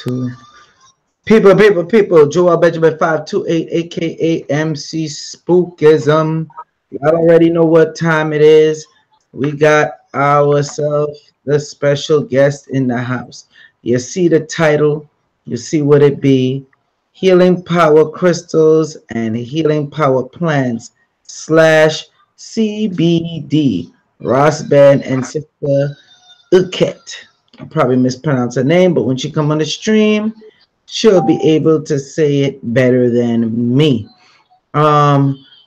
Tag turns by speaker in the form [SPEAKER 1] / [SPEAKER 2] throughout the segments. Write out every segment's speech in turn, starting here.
[SPEAKER 1] 2. People. Joelle Benjamin 528, aka MC Spookism. Y'all already know what time it is. We got ourselves the special guest in the house. You see the title, you see what it be. Healing Power Crystals and Healing Power Plants slash CBD. Ras Ben and Sister Uket. I probably mispronounced her name, but when she come on the stream, she'll be able to say it better than me.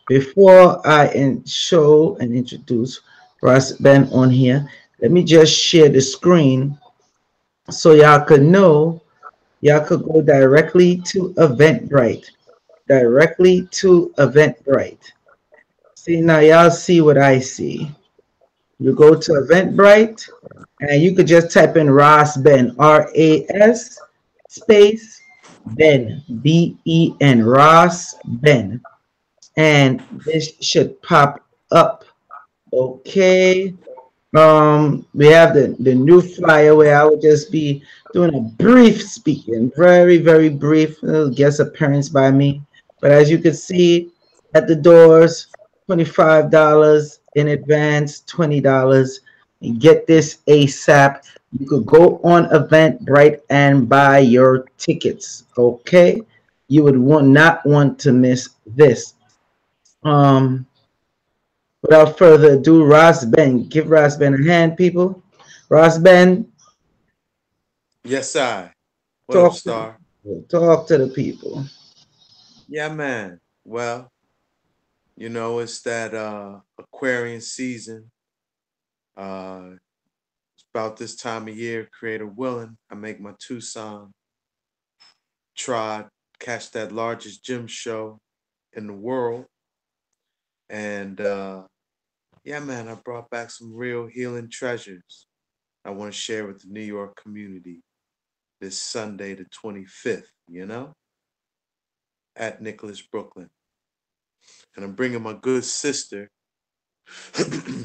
[SPEAKER 1] Before I show and introduce Ras Ben on here, let me just share the screen so y'all could know. Y'all could go directly to Eventbrite. Directly to Eventbrite. See, now y'all see what I see. You go to Eventbrite and you could just type in Ras Ben, RAS space Ben, BEN, Ras Ben, and this should pop up. Okay. We have the new flyer where I will just be doing a brief speaking, very brief guest appearance by me. But as you can see at the doors, $25 in advance, $20. Get this ASAP. You could go on Eventbrite and buy your tickets. Okay, you would not want to miss this. Without further ado, Ras Ben. Give Ras Ben a hand, people. Ras Ben.
[SPEAKER 2] Yes, I. What up, Star?
[SPEAKER 1] Talk to the people.
[SPEAKER 2] Yeah, man. Well, you know, it's that Aquarian season. It's about this time of year, creator willing. I make my Tucson trot, catch that largest gym show in the world. And yeah, man, I brought back some real healing treasures I want to share with the New York community this Sunday, the 25th, you know, at Nicholas, Brooklyn. And I'm bringing my good sister.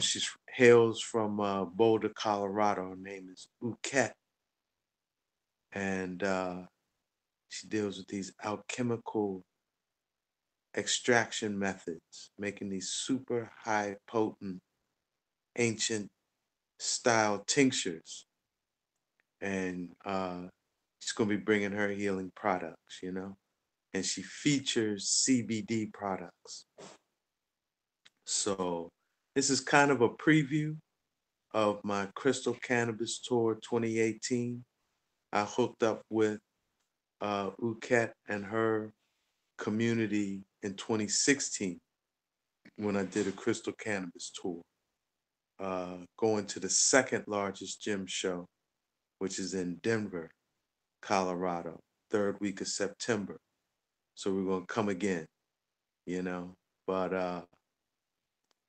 [SPEAKER 2] She hails from Boulder, Colorado. Her name is Uket. And she deals with these alchemical extraction methods, making these super high potent, ancient style tinctures. And she's going to be bringing her healing products, you know, and she features CBD products. So this is kind of a preview of my Crystal Cannabis Tour 2018. I hooked up with Uket and her community in 2016 when I did a Crystal Cannabis Tour, going to the second largest gym show, which is in Denver, Colorado, third week of September. So we're going to come again, you know, but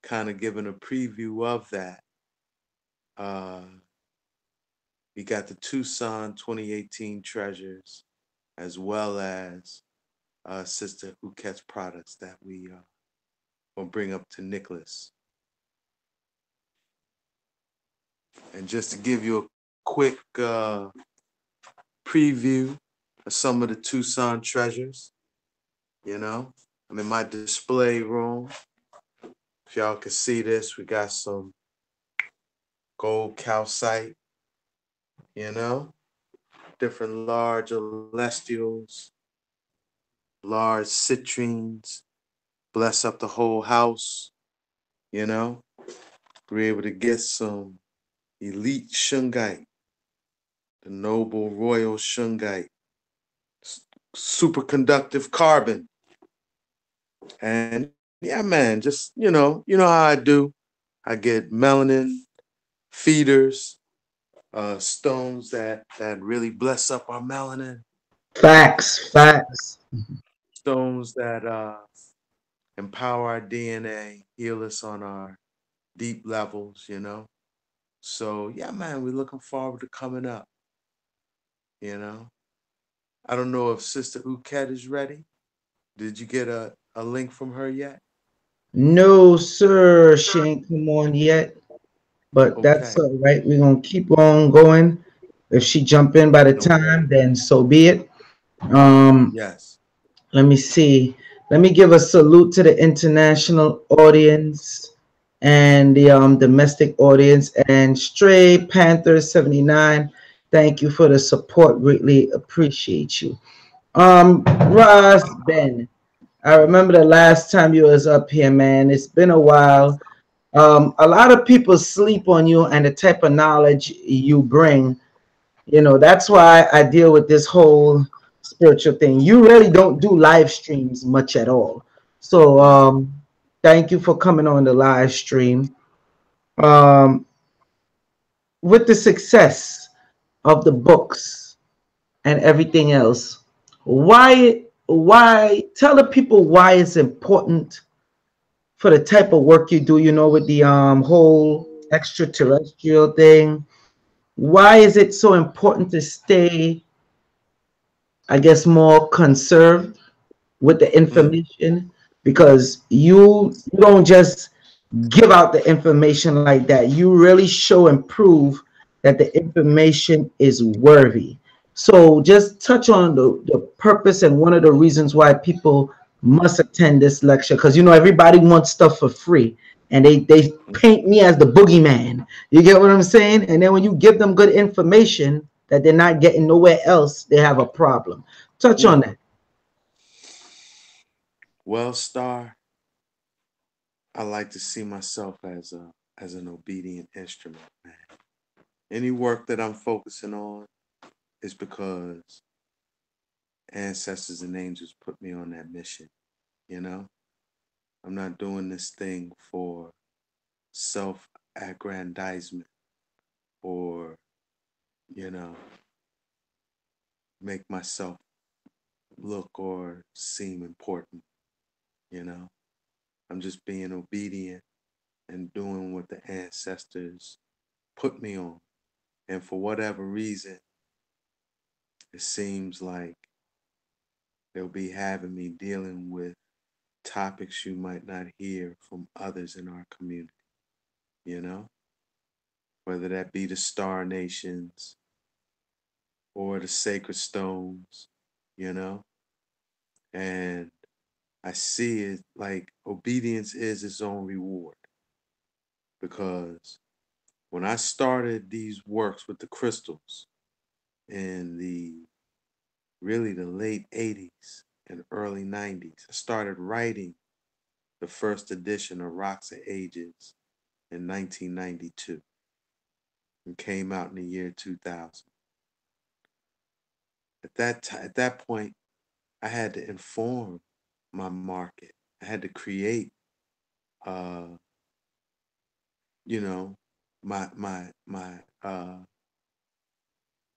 [SPEAKER 2] kind of giving a preview of that. We got the Tucson 2018 treasures, as well as Sister Uket's products that we will bring up to Nicholas. And just to give you a quick preview of some of the Tucson treasures, you know, I'm in my display room. If y'all can see this, we got some gold calcite, you know, different large celestials, large citrines, bless up the whole house, you know. We're able to get some elite shungite, the noble royal shungite, superconductive carbon. And yeah, man, just, you know how I do. I get melanin feeders, stones that really bless up our melanin.
[SPEAKER 1] Facts.
[SPEAKER 2] Stones that empower our DNA, heal us on our deep levels, you know. So yeah, man, we're looking forward to coming up, you know. I don't know if Sister Uket is ready. Did you get a link from her yet?
[SPEAKER 1] No, sir. She ain't come on yet. But that's
[SPEAKER 2] Okay.
[SPEAKER 1] all right. We're going to keep on going. If she jump in by the
[SPEAKER 2] Okay.
[SPEAKER 1] time, then so be it. Um,
[SPEAKER 2] Yes.
[SPEAKER 1] let me see. Let me give a salute to the international audience and the domestic audience. And Stray Panther 79, thank you for the support. Greatly appreciate you. Ras Ben, I remember the last time you was up here, man. It's been a while. A lot of people sleep on you and the type of knowledge you bring. You know, that's why I deal with this whole spiritual thing. You really don't do live streams much at all. So
[SPEAKER 2] No.
[SPEAKER 1] thank you for coming on the live stream. Um, with the success of the books and everything else, why tell the people why it's important for the type of work you do, you know, with the whole extraterrestrial thing. Why is it so important to stay, I guess, more conserved with the
[SPEAKER 2] Mm.
[SPEAKER 1] information? Because you don't just give out the information like that. You really show and prove that the information is worthy. So just touch on the purpose and one of the reasons why people must attend this lecture. Because you know everybody wants stuff for free. And they paint me as the boogeyman. You get what I'm saying? And then when you give them good information that they're not getting nowhere else, they have a problem. Touch on
[SPEAKER 2] Mm.
[SPEAKER 1] that.
[SPEAKER 2] Well, Star, I like to see myself as an obedient instrument, man. Any work that I'm focusing on is because ancestors and angels put me on that mission, you know? I'm not doing this thing for self aggrandizement or, you know, make myself look or seem important, you know? I'm just being obedient and doing what the ancestors put me on. And for whatever reason, it seems like they'll be having me dealing with topics you might not hear from others in our community, you know? Whether that be the star nations or the sacred stones, you know? And I see it like obedience is its own reward because when I started these works with the crystals in the really the late 80s and early 90s, I started writing the first edition of Rocks of Ages in 1992 and came out in the year 2000. At that point, I had to inform my market. I had to create, uh, you know, my.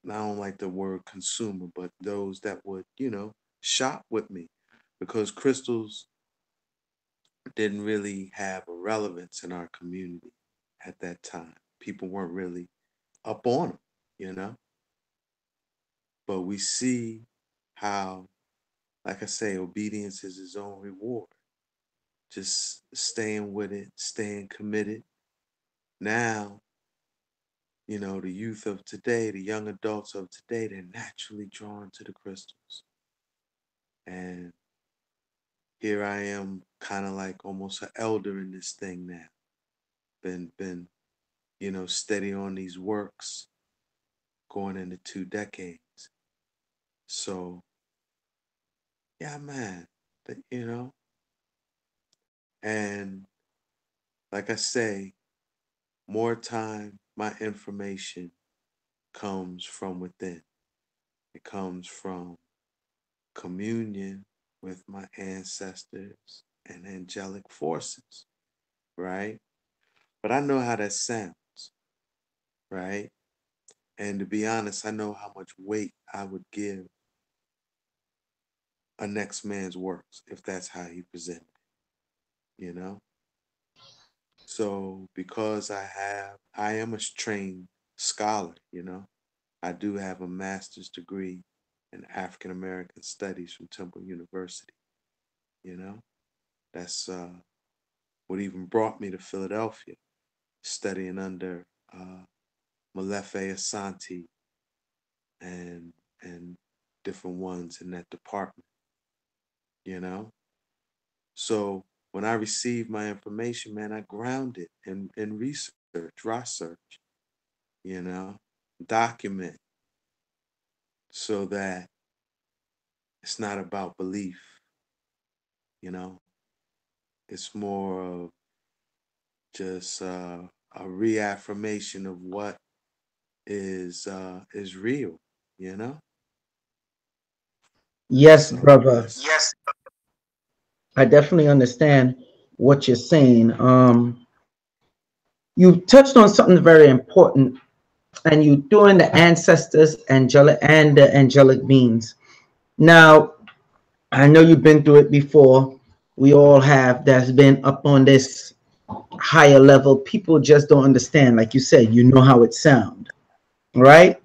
[SPEAKER 2] I don't like the word consumer, but those that would, shop with me, because crystals didn't really have a relevance in our community at that time. People weren't really up on them, you know. But we see how, like I say, obedience is its own reward. Just staying with it, staying committed. Now, the youth of today, the young adults of today, they're naturally drawn to the crystals. And here I am, kind of like almost an elder in this thing now. Been, steady on these works going into 2 decades. So, yeah, man, and like I say, more time, my information comes from within. It comes from communion with my ancestors and angelic forces, right? But I know how that sounds, right? And to be honest, I know how much weight I would give a next man's works if that's how he presented it, you know? So because I am a trained scholar, I do have a master's degree in African American Studies from Temple University, you know? That's what even brought me to Philadelphia, studying under Molefe Asante and different ones in that department, you know. So when I receive my information, man, I ground it in research, research, you know, document, so that it's not about belief, you know. It's more of just a reaffirmation of what is real, you know.
[SPEAKER 1] Yes,
[SPEAKER 2] So
[SPEAKER 1] brother.
[SPEAKER 2] that's
[SPEAKER 1] I definitely understand what you're saying. You touched on something very important, and you doing the ancestors, angelic, and the angelic beings. Now, I know you've been through it before. We all have. That's been up on this higher level. People just don't understand. Like you said, you know how it sounds, right?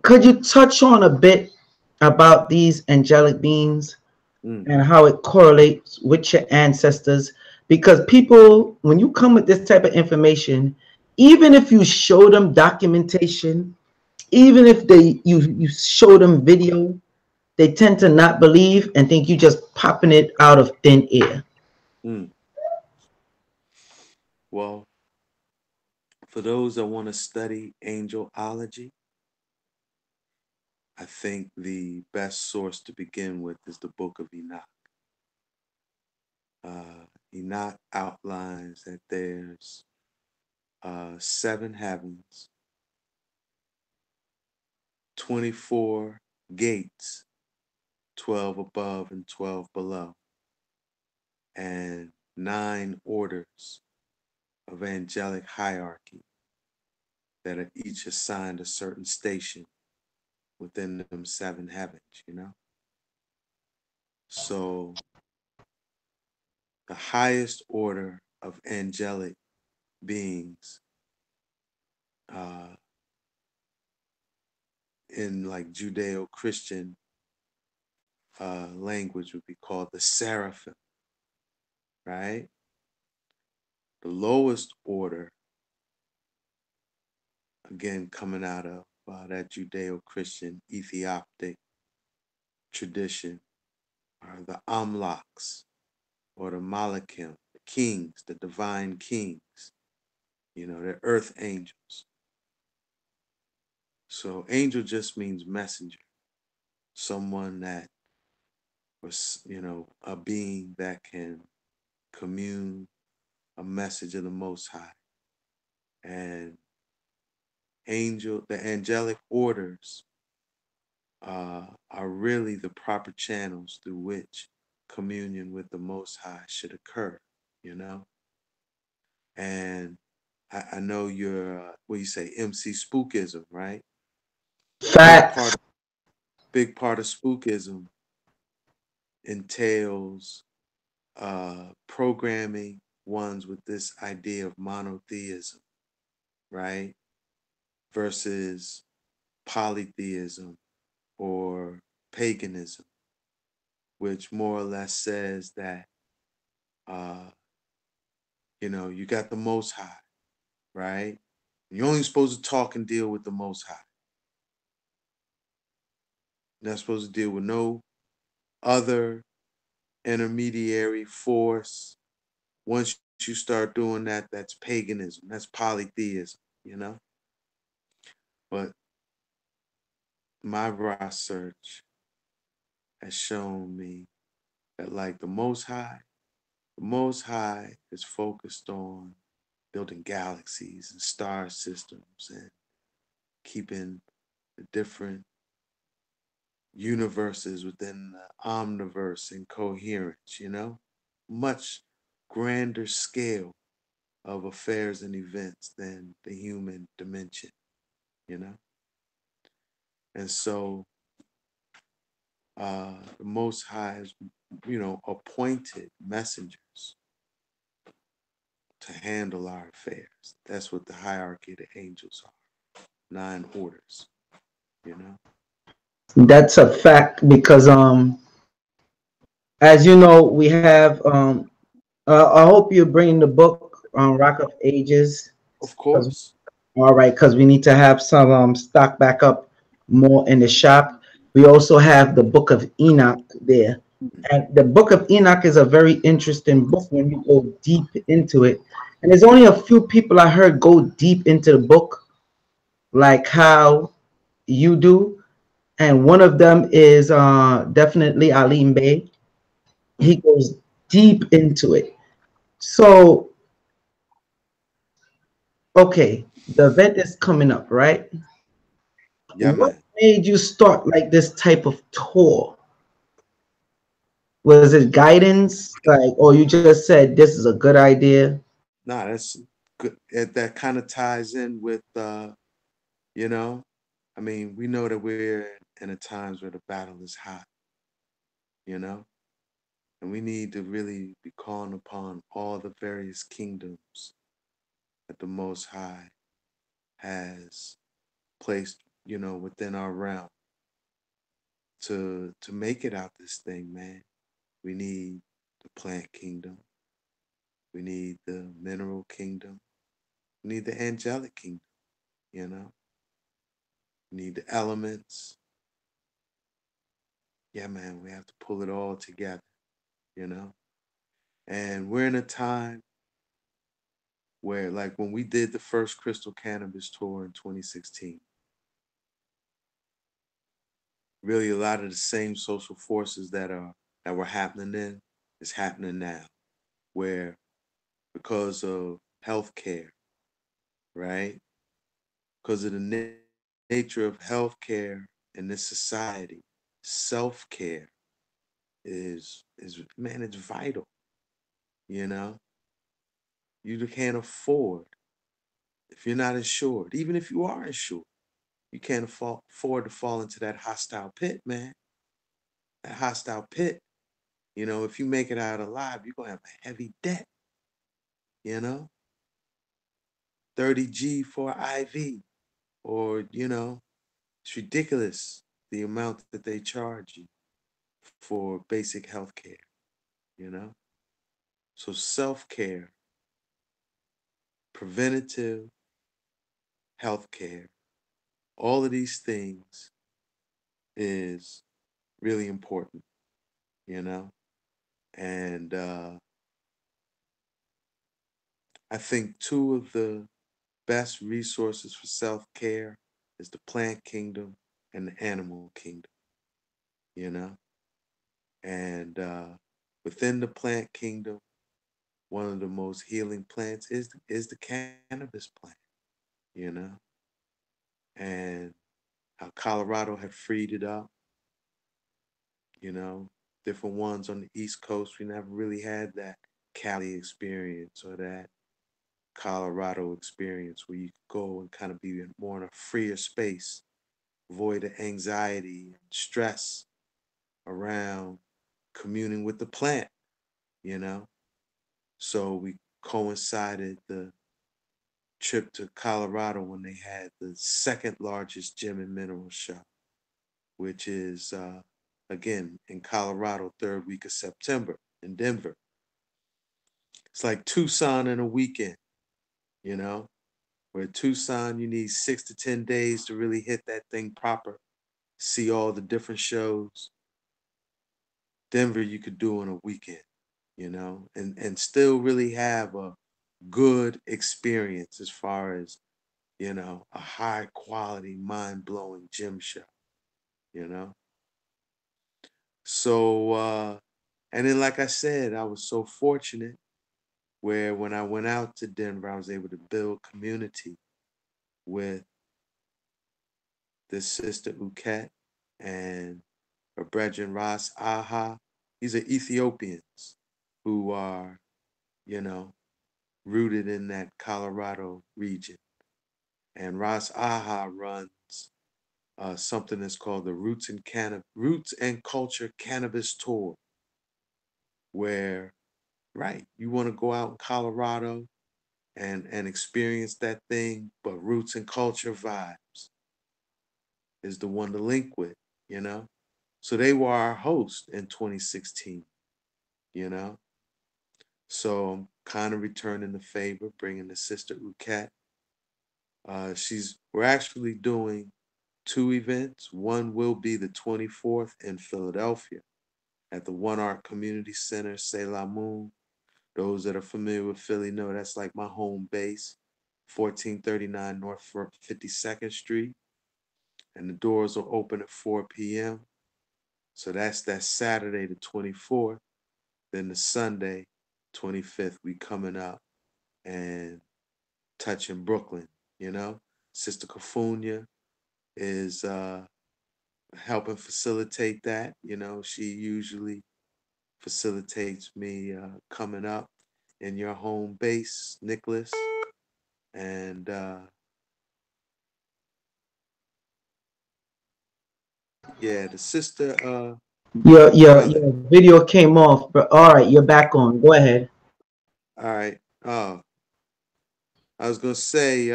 [SPEAKER 1] Could you touch on a bit about these angelic beings
[SPEAKER 2] mm,
[SPEAKER 1] and how it correlates with your ancestors? Because people, when you come with this type of information, even if you show them documentation, even if you show them video, they tend to not believe and think you just popping it out of thin air.
[SPEAKER 2] mm. Well, for those that want to study angelology, I think the best source to begin with is the book of Enoch. Enoch outlines that there's seven heavens, 24 gates, 12 above and 12 below, and 9 orders of angelic hierarchy that are each assigned a certain station within them 7 heavens, you know? So the highest order of angelic beings uh, in like Judeo-Christian language would be called the seraphim, right? The lowest order, again coming out of that Judeo-Christian Ethiopic tradition, are the Amlaks or the Malakim, the kings, the divine kings. You know, they're earth angels. So angel just means messenger, someone that was, you know, a being that can commune a message of the Most High. And the angelic orders are really the proper channels through which communion with the Most High should occur, you know? And I know you're, what you say, MC Spookism, right? Big part
[SPEAKER 1] Facts.
[SPEAKER 2] of, big part of spookism entails programming ones with this idea of monotheism, right? Versus polytheism or paganism, which more or less says that, uh, you know, you got the Most High, right? You're only supposed to talk and deal with the Most High. You're not supposed to deal with no other intermediary force. Once you start doing that, that's paganism. That's polytheism, you know? But my research has shown me that, like the Most High is focused on building galaxies and star systems and keeping the different universes within the omniverse in coherence, you know? Much grander scale of affairs and events than the human dimension, you know? And so the Most High has, you know, appointed messengers to handle our affairs. That's what the hierarchy of the angels are. 9 orders, you know?
[SPEAKER 1] That's a fact because as you know, we have I hope you're bringing the book Rock of Ages
[SPEAKER 2] Of
[SPEAKER 1] because
[SPEAKER 2] course.
[SPEAKER 1] All right, because we need to have some stock back up more in the shop. We also have the Book of Enoch there. And the Book of Enoch is a very interesting book when you go deep into it. And there's only a few people I heard go deep into the book, like how you do. And one of them is definitely Alim Bey. He
[SPEAKER 2] Mm.
[SPEAKER 1] goes deep into it. So, okay, the event is coming up, right?
[SPEAKER 2] Yeah,
[SPEAKER 1] What
[SPEAKER 2] man.
[SPEAKER 1] made you start like this type of tour? Was it guidance, like, or you just said this is a good idea?
[SPEAKER 2] Nah, that's good. That kind of ties in with, you know, I mean, we know that we're in a times where the battle is hot, you know, and we need to really be calling upon all the various kingdoms that the Most High has placed, within our realm to make it out this thing, man. We need the plant kingdom. We need the mineral kingdom. We need the angelic kingdom, you know. We need the elements. Yeah, man, we have to pull it all together, you know. And we're in a time where, like, when we did the first Crystal Cannabis tour in 2016, really a lot of the same social forces that were happening then is happening now, where because of healthcare, right? Because of the nature of healthcare in this society, self-care is man, it's vital, you know. You can't afford if you're not insured, even if you are insured, you can't afford to fall into that hostile pit, man. That hostile pit, if you make it out alive, you're gonna have a heavy debt, you know, 30G for IV, or it's ridiculous the amount that they charge you for basic health care, you know? So self care, preventative health care, all of these things is really important, you know? And I think two of the best resources for self care is the plant kingdom and the animal kingdom, you know? And within the plant kingdom, one of the most healing plants is the cannabis plant, you know? And how Colorado had freed it up, you know, different ones on the East Coast. We never really had that Cali experience or that Colorado experience where you could go and kind of be more in a freer space, void of anxiety and stress around communing with the plant, you know. So we coincided the trip to Colorado when they had the second largest gem and mineral show, which is again in Colorado, third week of September in Denver. It's like Tucson in a weekend, you know, where Tucson you need 6 to 10 days to really hit that thing proper, see all the different shows. Denver you could do in a weekend, and still really have a good experience as far as a high quality, mind blowing gym show, you know. So and then like I said, I was so fortunate where when I went out to Denver, I was able to build community with this sister Uket and her brethren Ras Aha. These are Ethiopians who are, you know, rooted in that Colorado region. And Ras Aha runs something that's called the Roots and Culture Cannabis Tour, where right you want to go out in Colorado and experience that thing, but roots and culture vibes is the one to link with, you know. So they were our host in 2016, you know. So I'm kind of returning the favor, bringing the sister Ukat We're actually doing two events. One will be the 24th in Philadelphia at the One Art Community Center, C'est La Moon. Those that are familiar with Philly know that's like my home base, 1439 North 52nd Street. And the doors will open at 4 p.m. So that's that Saturday, the 24th. Then the Sunday, 25th, we coming up and touching Brooklyn, you know. Sister Kafunya is helping facilitate that. You know, she usually facilitates me coming up in your home base, Nicholas. And yeah, the sister, brother.
[SPEAKER 1] Your video came off, but all right, you're back on. Go ahead.
[SPEAKER 2] All right. I was gonna say,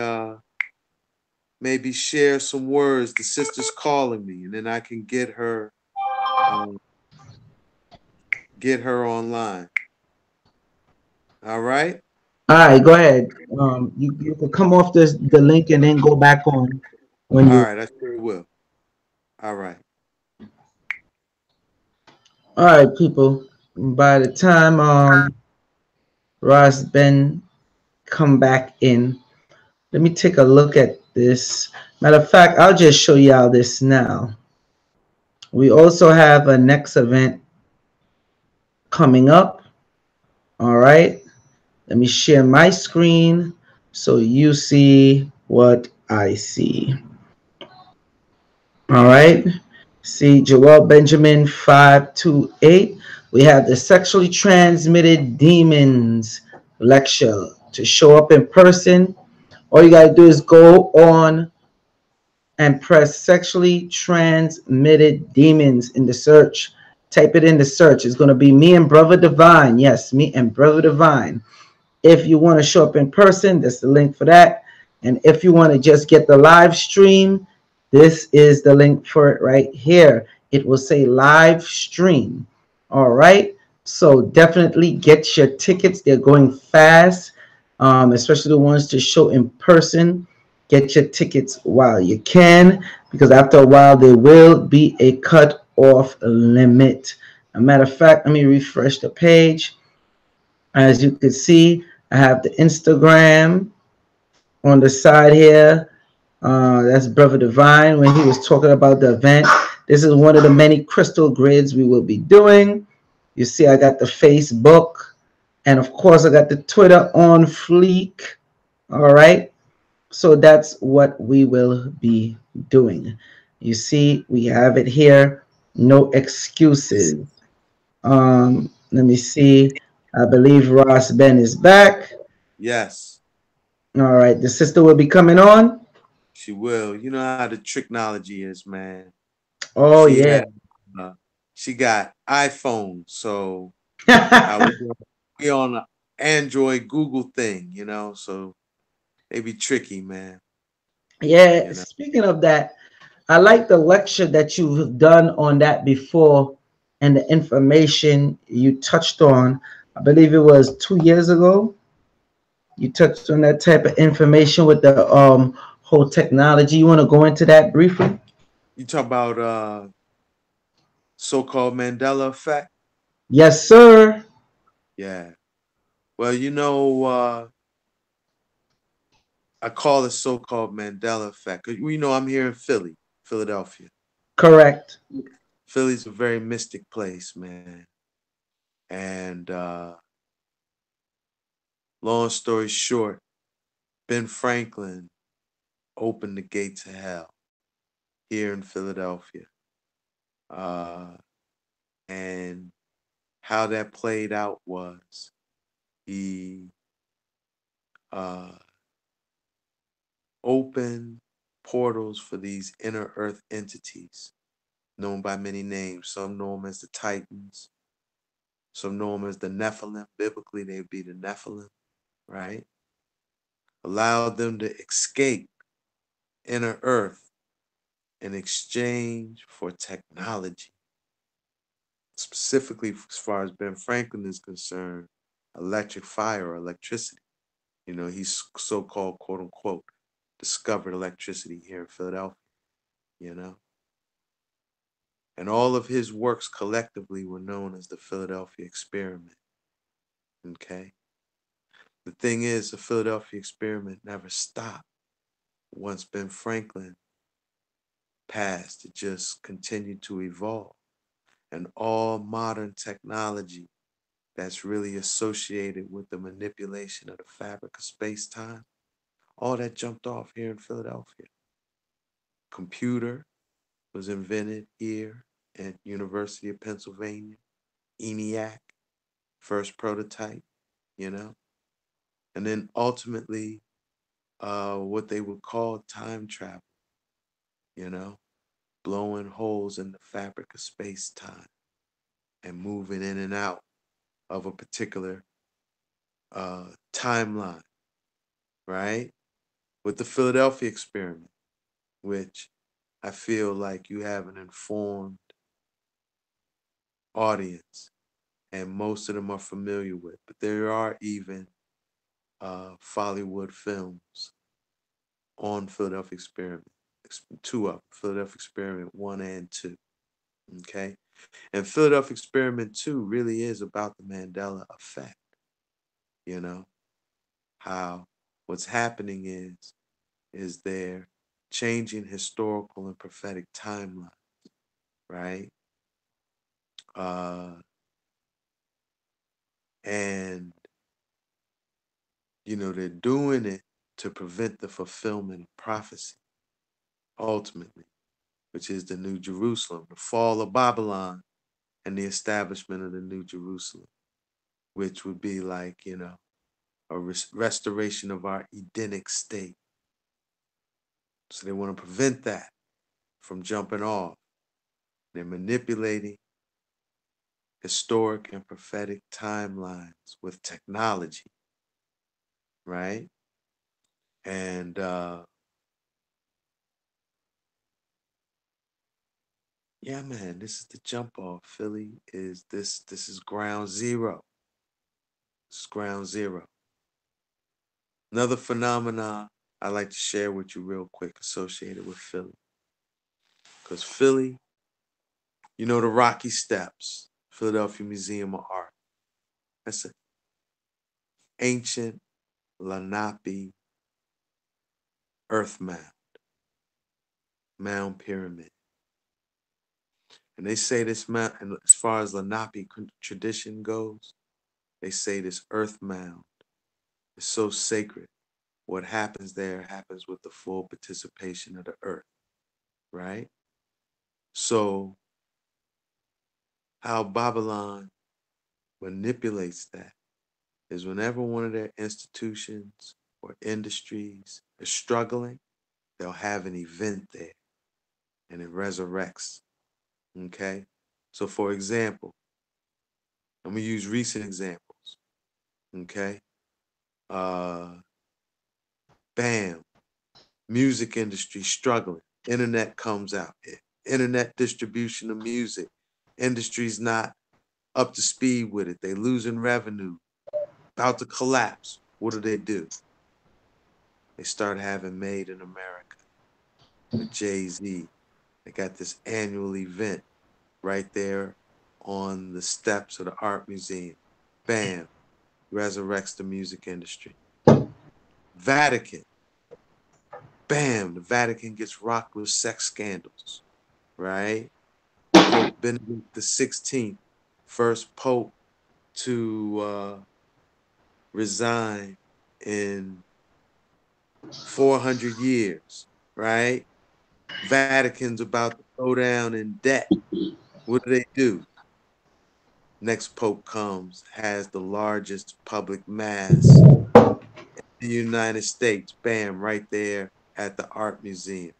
[SPEAKER 2] maybe share some words. The sister's calling me, and then I can um, get her online. All right.
[SPEAKER 1] All right, go ahead. You can come off the link and then go back on when
[SPEAKER 2] All
[SPEAKER 1] you.
[SPEAKER 2] right. I sure will. All right.
[SPEAKER 1] All right, people. By the time Ras Ben come back in, let me take a look at this. Matter of fact, I'll just show y'all this now. We also have a next event coming up. All right. Let me share my screen so you see what I see. All right. See Joelle Benjamin 528. We have the sexually transmitted demons lecture. To show up in person, all you got to do is go on and press sexually transmitted demons in the search. Type it in the search. It's going to be me and Brother Divine. Yes, me and Brother Divine. If you want to show up in person, that's the link for that. And if you want to just get the live stream, this is the link for it right here. It will say live stream. All right. So definitely get your tickets. They're going fast, especially the ones to show in person. Get your tickets while you can, because after a while there will be a cut-off limit. As a matter of fact, let me refresh the page. As you can see, I have the Instagram on the side here. That's Brother Divine when he was talking about the event. This is one of the many crystal grids we will be doing. You see, I got the Facebook, and of course, I got the Twitter on fleek. All right. So that's what we will be doing. You see, we have it here. No excuses. Let me see. I believe Ras Ben is back.
[SPEAKER 2] Yes,
[SPEAKER 1] All right, the sister will be coming on.
[SPEAKER 2] she will. You know how the technology is, man.
[SPEAKER 1] Oh
[SPEAKER 2] She
[SPEAKER 1] yeah.
[SPEAKER 2] had, uh, she got iPhone, so we on the Android Google thing, you know. So they be tricky, man.
[SPEAKER 1] Yeah.
[SPEAKER 2] You know.
[SPEAKER 1] Speaking of that, I like the lecture that you've done on that before, and the information you touched on. I believe it was 2 years ago. You touched on that type of information with the whole technology. You want to go into that briefly?
[SPEAKER 2] You talk about so-called Mandela effect.
[SPEAKER 1] Yes, sir.
[SPEAKER 2] Yeah. Well, you know, I call it so-called Mandela effect. 'Cause you know, I'm here in Philly, Philadelphia.
[SPEAKER 1] Correct.
[SPEAKER 2] Philly's a very mystic place, man. And long story short, Ben Franklin opened the gates of hell here in Philadelphia. Uh, and how that played out was he uh, opened portals for these inner earth entities, known by many names. Some know them as the Titans, some know them as the Nephilim. Biblically, they would be the Nephilim, right? Allowed them to escape inner earth in exchange for technology. Specifically, as far as Ben Franklin is concerned, electric fire or electricity. You know, he's so-called, quote unquote, discovered electricity here in Philadelphia, you know? And all of his works collectively were known as the Philadelphia experiment, okay? The thing is, the Philadelphia experiment never stopped. Once Ben Franklin passed, it just continued to evolve. And all modern technology that's really associated with the manipulation of the fabric of space-time, all that jumped off here in Philadelphia. Computer was invented here at University of Pennsylvania. ENIAC, first prototype, you know? And then ultimately, what they would call time travel, you know? Blowing holes in the fabric of space-time and moving in and out of a particular timeline, right? With the Philadelphia experiment, which I feel like you have an informed audience and most of them are familiar with, but there are even Follywood films on Philadelphia experiment, two of them, Philadelphia experiment 1 and 2, okay? And Philadelphia experiment 2 really is about the Mandela effect, you know? How what's happening is they're changing historical and prophetic timelines, right? And, you know, they're doing it to prevent the fulfillment of prophecy, ultimately, which is the New Jerusalem, the fall of Babylon and the establishment of the New Jerusalem, which would be like, you know, a restoration of our Edenic state. So they want to prevent that from jumping off. They're manipulating historic and prophetic timelines with technology, right? And yeah, man, this is the jump off. Philly is this is ground zero. This is ground zero. Another phenomenon I like to share with you real quick associated with Philly. Because Philly, you know the Rocky Steps, Philadelphia Museum of Art. That's an ancient Lenape earth mound pyramid. And they say this mound, and as far as Lenape tradition goes, they say this earth mound is so sacred. What happens there happens with the full participation of the earth, right? So how Babylon manipulates that is whenever one of their institutions or industries is struggling, they'll have an event there and it resurrects, okay? So for example, I'm gonna use recent examples, okay? Bam, music industry struggling, internet comes out, internet distribution of music, industry's not up to speed with it, they losing revenue, about to collapse. What do? They start having Made in America with Jay-Z. They got this annual event right there on the steps of the art museum. Bam, resurrects the music industry. Vatican, bam, the Vatican gets rocked with sex scandals, right? Pope Benedict XVI, first pope to resign in 400 years, right? Vatican's about to go down in debt. What do? Next pope comes, has the largest public mass in the United States. Bam, right there at the art museum.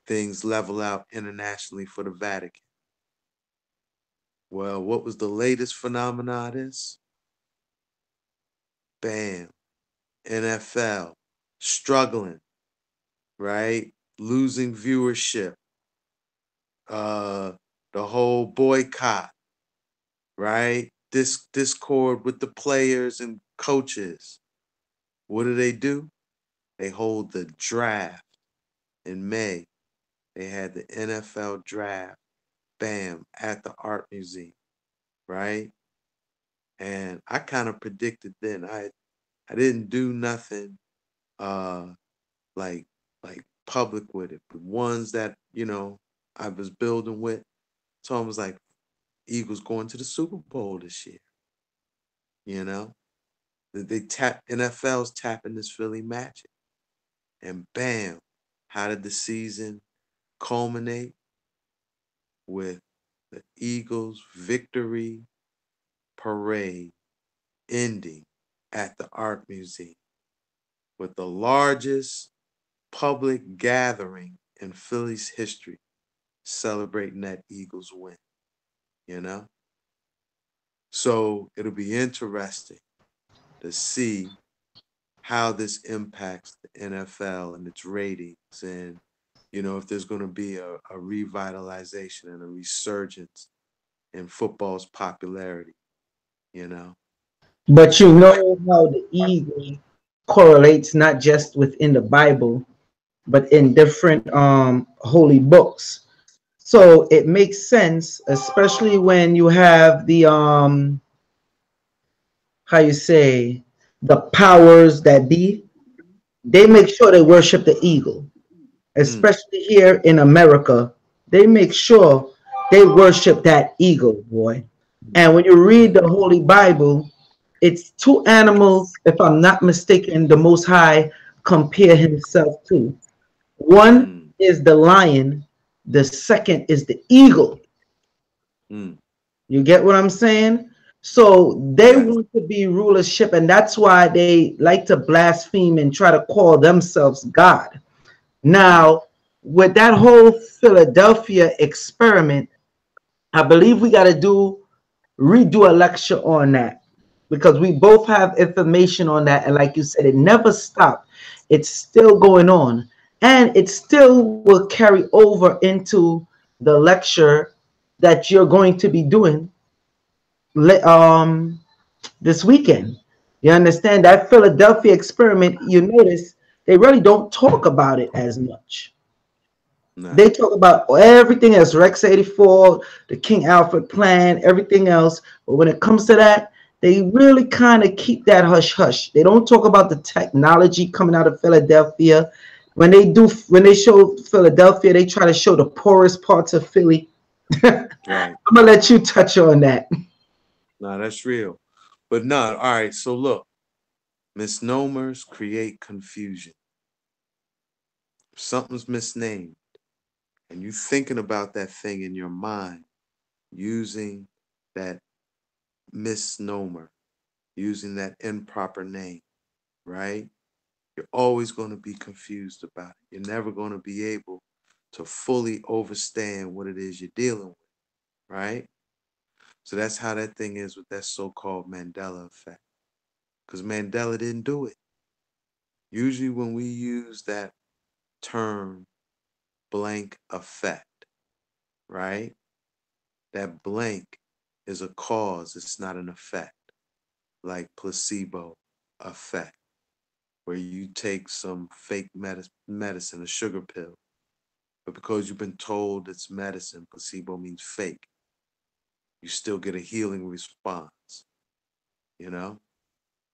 [SPEAKER 2] Things level out internationally for the Vatican. Well, what was the latest phenomenon of this? Bam, NFL, struggling, right? Losing viewership, the whole boycott, right? Discord with the players and coaches. What do? They hold the draft in May. They had the NFL draft, bam, at the art museum, right? And I kind of predicted then. I didn't do nothing uh like like public with it. But ones that, I was building with. So I was like, Eagles going to the Super Bowl this year, you know? They tap NFL's tapping this Philly magic. And bam, how did the season culminate? With the Eagles' victory parade ending at the Art Museum with the largest public gathering in Philly's history celebrating that Eagles win, you know? So it'll be interesting to see how this impacts the NFL and its ratings, and, if there's going to be a revitalization and a resurgence in football's popularity, you know?
[SPEAKER 1] But you know how the eagle correlates not just within the Bible, but in different holy books. So it makes sense, especially when you have the how you say, the powers that be. They make sure they worship the eagle,
[SPEAKER 2] Mm,
[SPEAKER 1] especially here in America. They make sure they worship that eagle, boy.
[SPEAKER 2] mm,
[SPEAKER 1] And when you read
[SPEAKER 2] mm,
[SPEAKER 1] the Holy Bible, it's two animals, if I'm not mistaken, the Most High compare himself to. One
[SPEAKER 2] mm,
[SPEAKER 1] is the lion, the second is the eagle.
[SPEAKER 2] mm.
[SPEAKER 1] You get what I'm saying? So they
[SPEAKER 2] Yes.
[SPEAKER 1] want to be rulership, and that's why they like to blaspheme and try to call themselves God.
[SPEAKER 2] Mm,
[SPEAKER 1] Now, with that whole Philadelphia experiment, I believe we got to redo a lecture on that because we both have information on that. And like you said, it never stopped. It's still going on. And it still will carry over into the lecture that you're going to be doing this weekend. You understand that Philadelphia experiment, you notice they really don't talk about it as much.
[SPEAKER 2] nah.
[SPEAKER 1] They talk about everything else, Rex 84, the King Alfred plan, everything else. But when it comes to that, they really kind of keep that hush hush. They don't talk about the technology coming out of Philadelphia. When they show Philadelphia, they try to show the poorest parts of Philly. I'm
[SPEAKER 2] Right.
[SPEAKER 1] gonna let you touch on that.
[SPEAKER 2] Nah, that's real. But no, all right. So look, misnomers create confusion. If something's misnamed and you thinking about that thing in your mind using that misnomer, using that improper name, right? You're always going to be confused about it. You're never going to be able to fully understand what it is you're dealing with, right? So that's how that thing is with that so-called Mandela effect. Because Mandela didn't do it. Usually when we use that term blank effect, right? That blank is a cause, it's not an effect, like placebo effect, where you take some fake medicine, a sugar pill, but because you've been told it's medicine, placebo means fake, you still get a healing response, you know?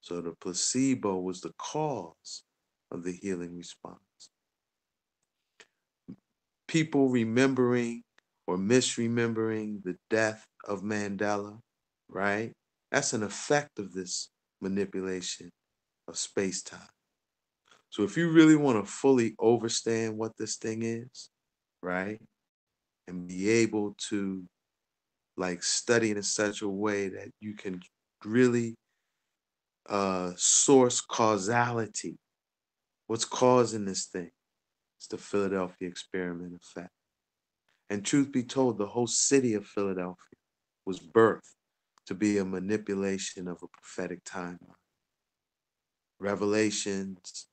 [SPEAKER 2] So the placebo was the cause of the healing response. People remembering or misremembering the death of Mandela, right? That's an effect of this manipulation of space time. So if you really want to fully understand what this thing is, right, and be able to like study it in such a way that you can really source causality. What's causing this thing? It's the Philadelphia experiment effect. And truth be told, the whole city of Philadelphia was birthed to be a manipulation of a prophetic timeline. Revelations,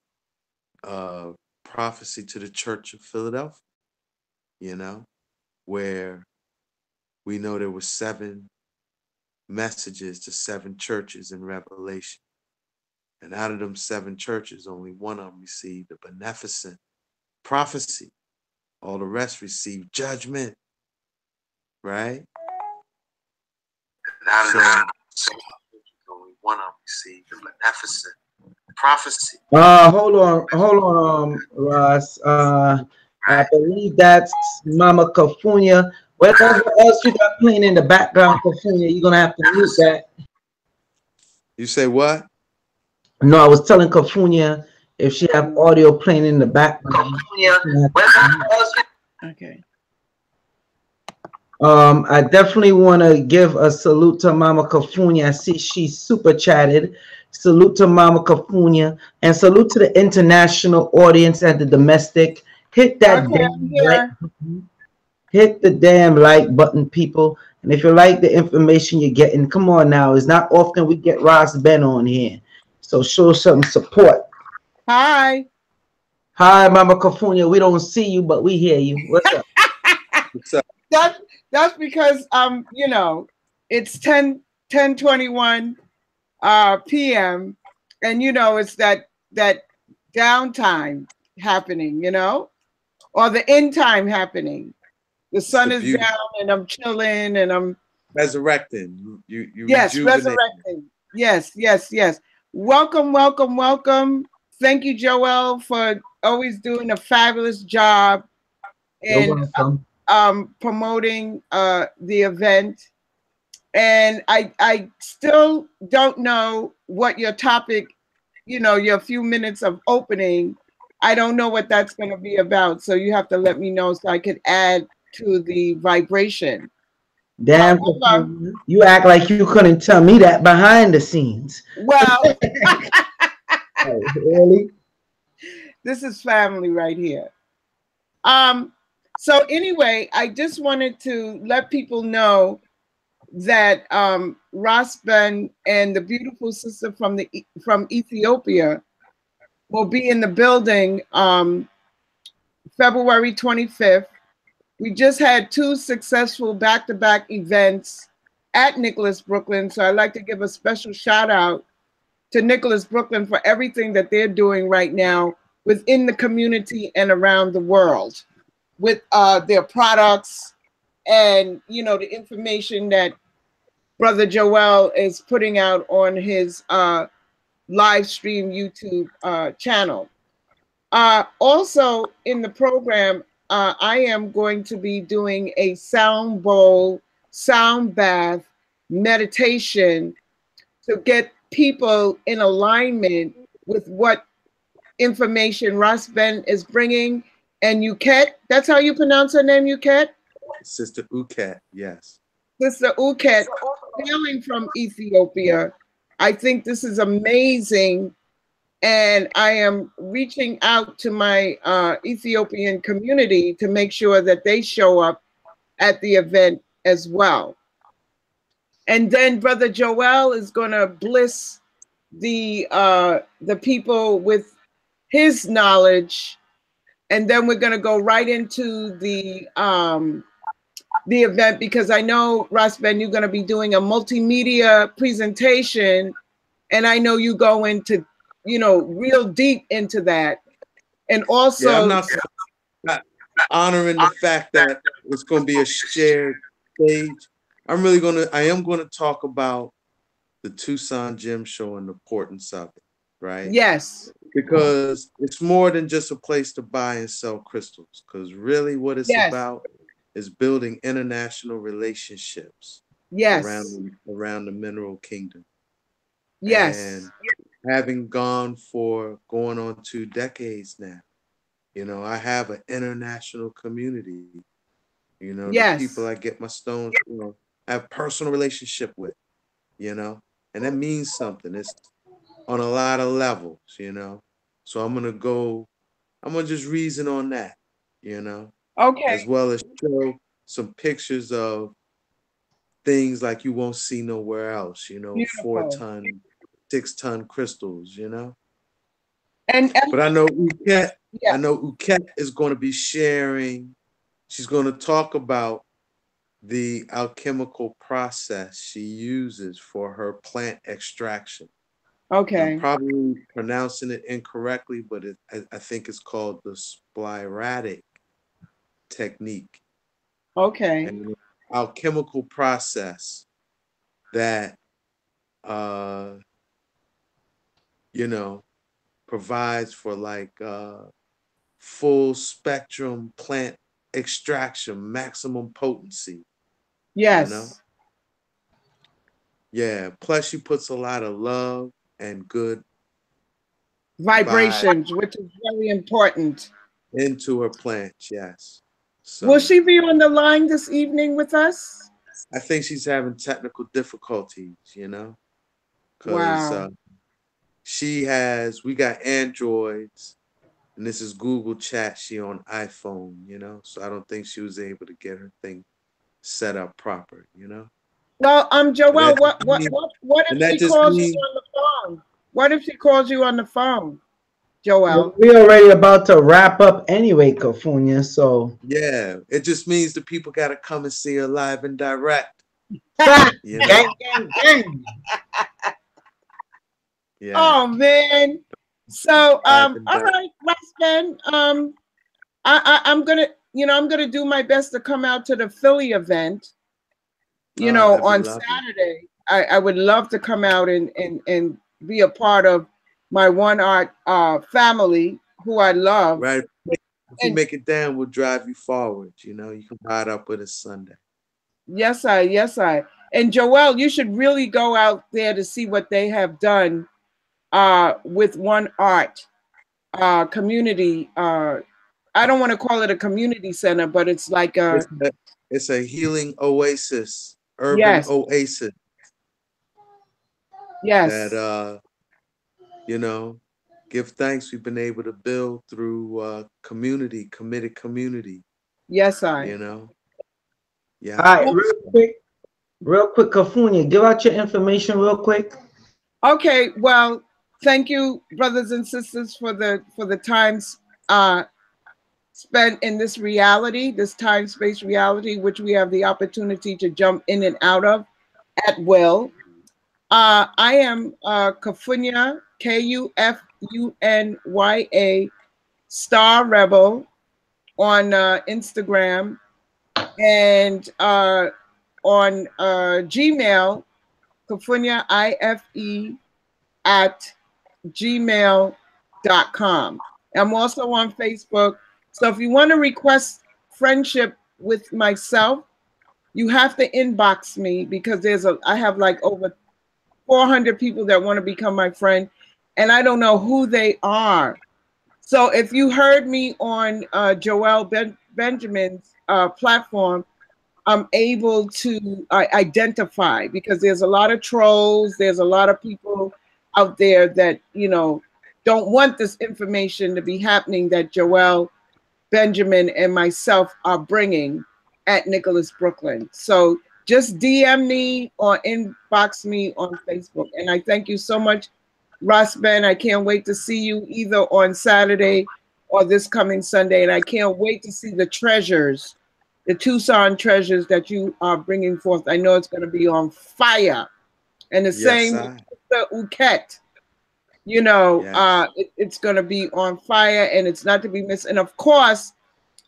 [SPEAKER 2] uh, prophecy to the church of Philadelphia, you know, where we know there were 7 messages to 7 churches in Revelation. And out of them 7 churches, only one of them received a beneficent prophecy. All the rest received judgment, right? And out of them 7 churches, only one of them received a beneficent prophecy.
[SPEAKER 1] Hold on, Ross. I believe that's Mama Kafunya. Whatever else you got playing in the background, Kafunya, you're gonna have to mute that.
[SPEAKER 2] You say what?
[SPEAKER 1] No, I was telling Kafunya if she have audio playing in the background.
[SPEAKER 3] Okay.
[SPEAKER 1] I definitely want to give a salute to Mama Kafunya. I see she's super chatted. Salute to Mama Kafunya and salute to the international audience and the domestic. Hit that damn like button. Hit the damn like button, people. And if you like the information you're getting, come on now. It's not often we get Ras Ben on here. So show some support.
[SPEAKER 3] Hi.
[SPEAKER 1] Hi, Mama Kafunya. We don't see you, but we hear you. What's up?
[SPEAKER 2] What's up?
[SPEAKER 3] That's because you know, it's 10:21 p.m. and you know it's that downtime happening, you know, or the end time happening. The sun is down and I'm chilling and I'm
[SPEAKER 2] resurrecting. You
[SPEAKER 3] yes, resurrecting. Yes. Welcome. Thank you, Joelle, for always doing a fabulous job in promoting the event. And I still don't know what your topic, you know, your few minutes of opening, I don't know what that's going to be about. So you have to let me know so I could add to the vibration.
[SPEAKER 1] Damn, you act like you couldn't tell me that behind the scenes.
[SPEAKER 3] Well,
[SPEAKER 1] really?
[SPEAKER 3] This is family right here. So anyway, I just wanted to let people know that Ras Ben and the beautiful sister from Ethiopia will be in the building February 25th. We just had 2 successful back-to-back events at Nicholas Brooklyn. So I'd like to give a special shout out to Nicholas Brooklyn for everything that they're doing right now within the community and around the world with their products and, you know, the information that Brother Joelle is putting out on his live stream YouTube channel. Also in the program, I am going to be doing a sound bowl, sound bath meditation to get people in alignment with what information Ras Ben is bringing. And Uket, that's how you pronounce her name, Uket?
[SPEAKER 2] Sister Uket, yes.
[SPEAKER 3] Sister Uket, hailing from Ethiopia. I think this is amazing. And I am reaching out to my Ethiopian community to make sure that they show up at the event as well. And then Brother Joelle is going to bliss the people with his knowledge. And then we're going to go right into the event, because I know, Ras Ben, you're going to be doing a multimedia presentation. And I know you go into, you know, real deep into that. And also,
[SPEAKER 2] yeah, I'm not honoring the fact that it's going to be a shared stage. I am going to talk about the Tucson Gym Show and the importance of it, right?
[SPEAKER 3] Yes.
[SPEAKER 2] Because it's more than just a place to buy and sell crystals. Because really what it's about is building international relationships around the mineral kingdom.
[SPEAKER 3] Yes.
[SPEAKER 2] And having gone on 2 decades now, you know, I have an international community. You know, the people I get my stones, you know, have personal relationship with, you know, and that means something. It's on a lot of levels, you know. So I'm gonna just reason on that, you know.
[SPEAKER 3] Okay.
[SPEAKER 2] As well as show some pictures of things like you won't see nowhere else, you know, beautiful. 4-ton, 6-ton crystals, you know. But I know Uket, Uket is going to be sharing. She's going to talk about the alchemical process she uses for her plant extraction
[SPEAKER 3] Okay.
[SPEAKER 2] I'm probably pronouncing it incorrectly, but I think it's called the spiratic technique.
[SPEAKER 3] Okay.
[SPEAKER 2] And alchemical process that, you know, provides for like full spectrum plant extraction, maximum potency, you know?
[SPEAKER 3] Yes.
[SPEAKER 2] Yeah. Plus, she puts a lot of love and good vibe
[SPEAKER 3] Vibrations, which is very important.
[SPEAKER 2] into her plants. Yes.
[SPEAKER 3] Will
[SPEAKER 2] So
[SPEAKER 3] she be on the line this evening with us?
[SPEAKER 2] I think she's having technical difficulties, you know, because
[SPEAKER 3] Wow.
[SPEAKER 2] we got Androids and this is Google Chat. She on iPhone, you know, so I don't think she was able to get her thing set up proper, you know.
[SPEAKER 3] Well,
[SPEAKER 2] And that
[SPEAKER 3] Joelle,
[SPEAKER 2] just means,
[SPEAKER 3] what
[SPEAKER 2] and
[SPEAKER 3] if
[SPEAKER 2] that
[SPEAKER 3] she
[SPEAKER 2] just
[SPEAKER 3] calls you
[SPEAKER 2] means
[SPEAKER 3] on the phone? What if she calls you on the phone, Joelle?
[SPEAKER 1] We're already about to wrap up anyway, Kofunya. So
[SPEAKER 2] yeah, it just means the people got to come and see her live and direct,
[SPEAKER 1] gang,
[SPEAKER 2] you know.
[SPEAKER 1] gang.
[SPEAKER 2] Yeah,
[SPEAKER 3] Oh man. So
[SPEAKER 2] live and
[SPEAKER 3] all
[SPEAKER 2] direct.
[SPEAKER 3] right, Ras Ben. I'm gonna, I'm gonna do my best to come out to the Philly event,
[SPEAKER 2] Oh, that'd be
[SPEAKER 3] on
[SPEAKER 2] lovely.
[SPEAKER 3] Saturday. I would love to come out and be a part of my One Art family, who I love.
[SPEAKER 2] Right. If you
[SPEAKER 3] And
[SPEAKER 2] make it down, we'll drive you forward. You know, you can ride up with us Sunday.
[SPEAKER 3] yes, I. And Joelle, you should really go out there to see what they have done with One Art community. I don't want to call it a community center, but it's like
[SPEAKER 2] It's a healing oasis, urban
[SPEAKER 3] yes,
[SPEAKER 2] oasis that
[SPEAKER 3] yes,
[SPEAKER 2] you know, give thanks we've been able to build through committed community,
[SPEAKER 3] yes, I.
[SPEAKER 2] you know.
[SPEAKER 1] All
[SPEAKER 2] Yeah.
[SPEAKER 1] right, real quick, Kofunya, give out your information real quick.
[SPEAKER 3] Okay, well, thank you, brothers and sisters, for the times spent in this reality, this time space reality, which we have the opportunity to jump in and out of at will. I am Kufunya, Kufunya, Star Rebel on Instagram, and on Gmail, Kufunya, IFE at gmail.com. I'm also on Facebook. So if you want to request friendship with myself, you have to inbox me, because I have like over 400 people that want to become my friend, and I don't know who they are. So if you heard me on Joelle Benjamin's platform, I'm able to identify, because there's a lot of trolls. There's a lot of people out there that, don't want this information to be happening that Joelle Benjamin and myself are bringing at Nicholas Brooklyn. So just DM me or inbox me on Facebook. And I thank you so much, Ras Ben. I can't wait to see you either on Saturday or this coming Sunday. And I can't wait to see the treasures, the Tucson treasures that you are bringing forth. I know it's going to be on fire. And the
[SPEAKER 2] Yes,
[SPEAKER 3] same with
[SPEAKER 2] I.
[SPEAKER 3] the Uket.
[SPEAKER 2] Yes.
[SPEAKER 3] It's going to be on fire, and it's not to be missed. And of course,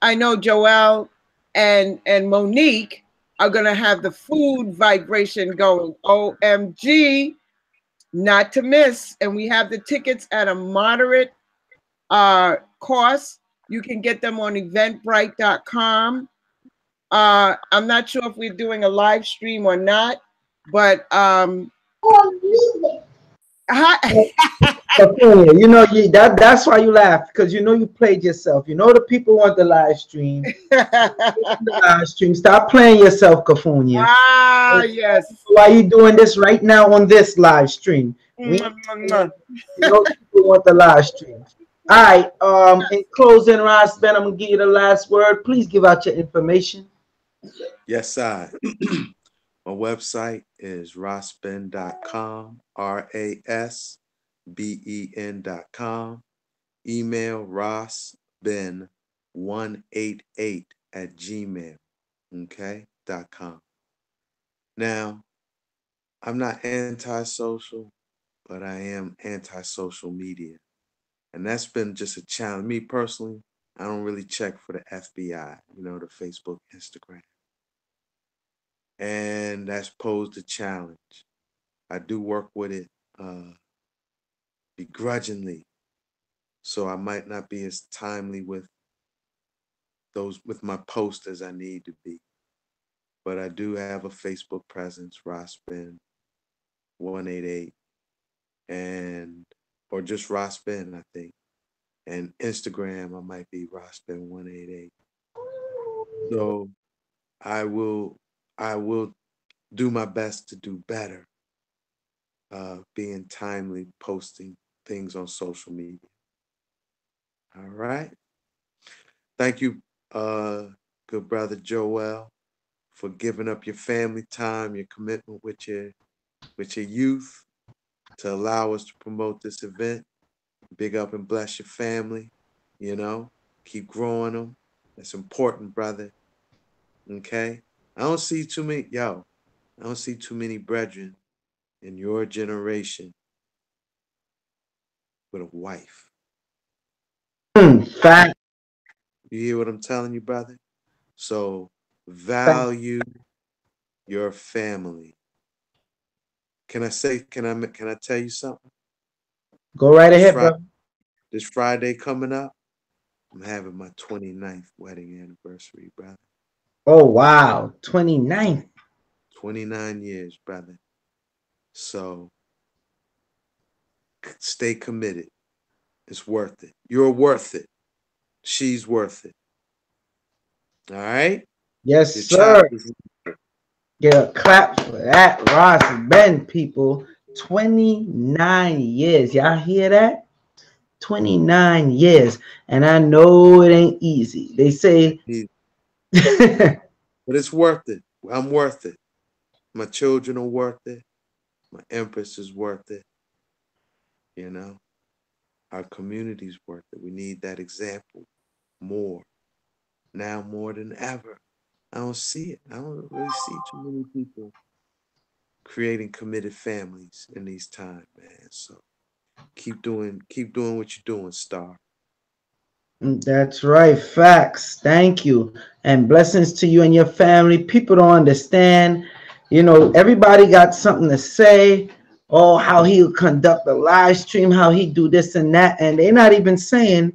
[SPEAKER 3] I know Joelle and Monique are going to have the food vibration going. OMG, not to miss. And we have the tickets at a moderate cost. You can get them on eventbrite.com. I'm not sure if we're doing a live stream or not, but hi.
[SPEAKER 1] Kofunya, that's why you laugh, because you played yourself. The people want the live stream. The live stream. Stop playing yourself, Kofunya.
[SPEAKER 3] Yes.
[SPEAKER 1] Why you doing this right now on this live stream? People want the live stream. All right. In closing, Ras Ben, I'm gonna give you the last word. Please give out your information.
[SPEAKER 2] Yes, I. My website is rasben.com, RASBEN.com. Email rosben188 @gmail.com. Now, I'm not antisocial. but I am anti-social media. And that's been just a challenge. Me personally, I don't really check for the FBI, you know, the Facebook, Instagram. And that's posed a challenge. I do work with it begrudgingly, so I might not be as timely with my posts as I need to be. But I do have a Facebook presence, Ras Ben 188, and or just Ras Ben, I think. And Instagram, I might be Ras Ben 188. So I will do my best to do better, being timely, posting things on social media. All right. Thank you, good brother Joelle, for giving up your family time, your commitment with your youth to allow us to promote this event. Big up and bless your family. You know, keep growing them. That's important, brother. Okay. I don't see too many brethren in your generation with a wife.
[SPEAKER 1] Fact.
[SPEAKER 2] You hear what I'm telling you, brother? So value your family. Can I tell you something?
[SPEAKER 1] Go right ahead, bro.
[SPEAKER 2] This Friday coming up, I'm having my 29th wedding anniversary, brother.
[SPEAKER 1] Oh, wow. 29th.
[SPEAKER 2] 29 years, brother. So stay committed. It's worth it. You're worth it. She's worth it. All right?
[SPEAKER 1] Yes,
[SPEAKER 2] Your
[SPEAKER 1] sir.
[SPEAKER 2] child is.
[SPEAKER 1] Get a clap for that, Ras Ben, people. 29 years. Y'all hear that? 29 years. And I know it ain't easy. They say.
[SPEAKER 2] But it's worth it. I'm worth it. My children are worth it. My empress is worth it. You know, our community's worth it. We need that example more. Now more than ever. I don't see it. I don't really see too many people creating committed families in these times, man. So keep doing what you're doing, Star.
[SPEAKER 1] That's right. Facts. Thank you. And blessings to you and your family. People don't understand. You know, everybody got something to say. Oh, how he'll conduct a live stream, how he do this and that. And they're not even saying,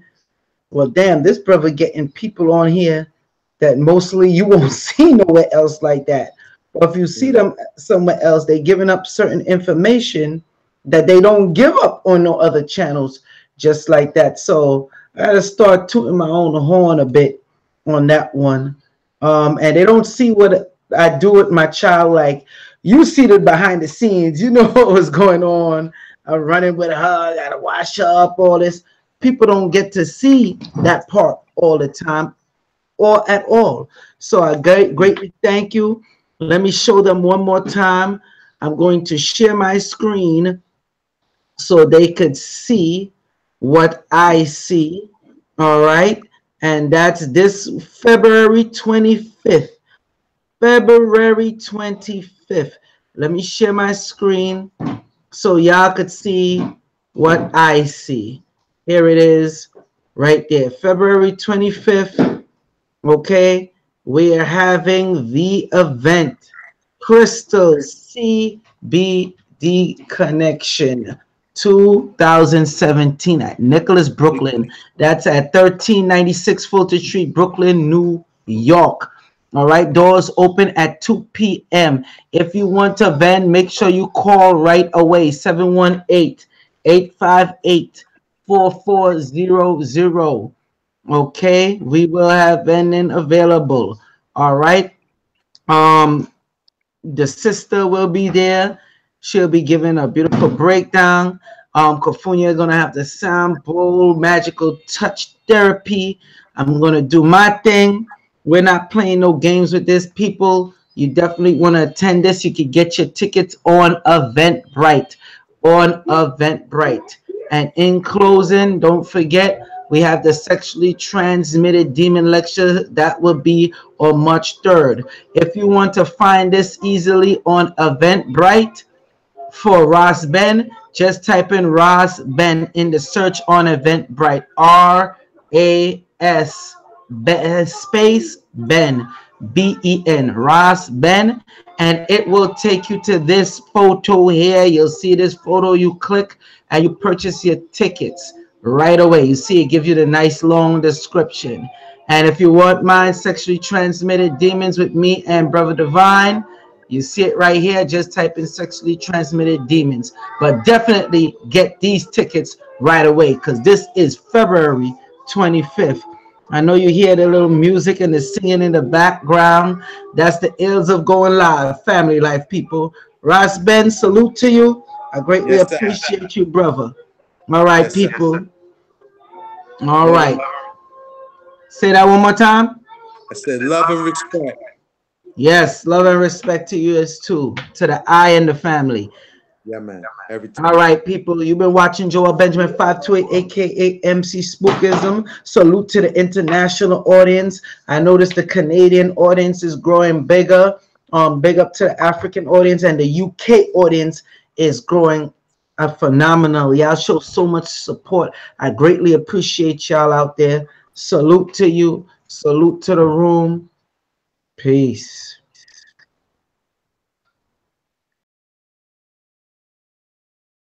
[SPEAKER 1] well, damn, this brother getting people on here that mostly you won't see nowhere else like that. Or if you see them somewhere else, they giving up certain information that they don't give up on no other channels just like that. So I gotta start tooting my own horn a bit on that one. And they don't see what I do with my child. Like, you see the behind the scenes, you know what was going on. I'm running with her, I gotta wash her up, all this. People don't get to see that part all the time or at all. So I greatly thank you. Let me show them one more time. I'm going to share my screen so they could see what I see. All right. And that's this February 25th. February 25th. Let me share my screen so y'all could see what I see. Here it is right there. February 25th. Okay. We are having the event. Crystal CBD Connection 2017 at Nicholas, Brooklyn. That's at 1396 Fulton Street, Brooklyn, New York. All right, doors open at 2 p.m. If you want to vend, make sure you call right away, 718-858-4400. Okay, we will have vending available. All right. The sister will be there. She'll be giving a beautiful breakdown. Kofunya is gonna have the sound bowl, magical touch therapy. I'm gonna do my thing. We're not playing no games with this, people. You definitely want to attend this. You can get your tickets on Eventbrite. On Eventbrite. And in closing, don't forget, we have the sexually transmitted demon lecture that will be on March 3rd. If you want to find this easily on Eventbrite for Ras Ben, Just type in Ras Ben in the search on Eventbrite. RAS space Ben, Ben, Ras Ben, and it will take you to this photo here. You'll see this photo. You click and you purchase your tickets right away. You see, it gives you the nice long description. And if you want my sexually transmitted demons with me and Brother Divine, you see it right here. Just type in sexually transmitted demons. But definitely get these tickets right away, because this is February 25th. I know you hear the little music and the singing in the background. That's the ills of going live, family life people. Ras Ben, salute to you. I greatly
[SPEAKER 2] Yes, sir.
[SPEAKER 1] appreciate you, brother. All right,
[SPEAKER 2] Yes, sir.
[SPEAKER 1] people. All
[SPEAKER 2] Love.
[SPEAKER 1] right. Say that one more time.
[SPEAKER 2] I said love and respect.
[SPEAKER 1] Yes, love and respect to you as too, to the I and the family.
[SPEAKER 2] Yeah, man. Every time.
[SPEAKER 1] All right, people, you've been watching Joelle Benjamin 528, aka MC Spookism. Salute to the international audience. I noticed the Canadian audience is growing bigger. Big up to the African audience, and the UK audience is growing phenomenal. Y'all show so much support. I greatly appreciate y'all out there. Salute to you. Salute to the room. Peace.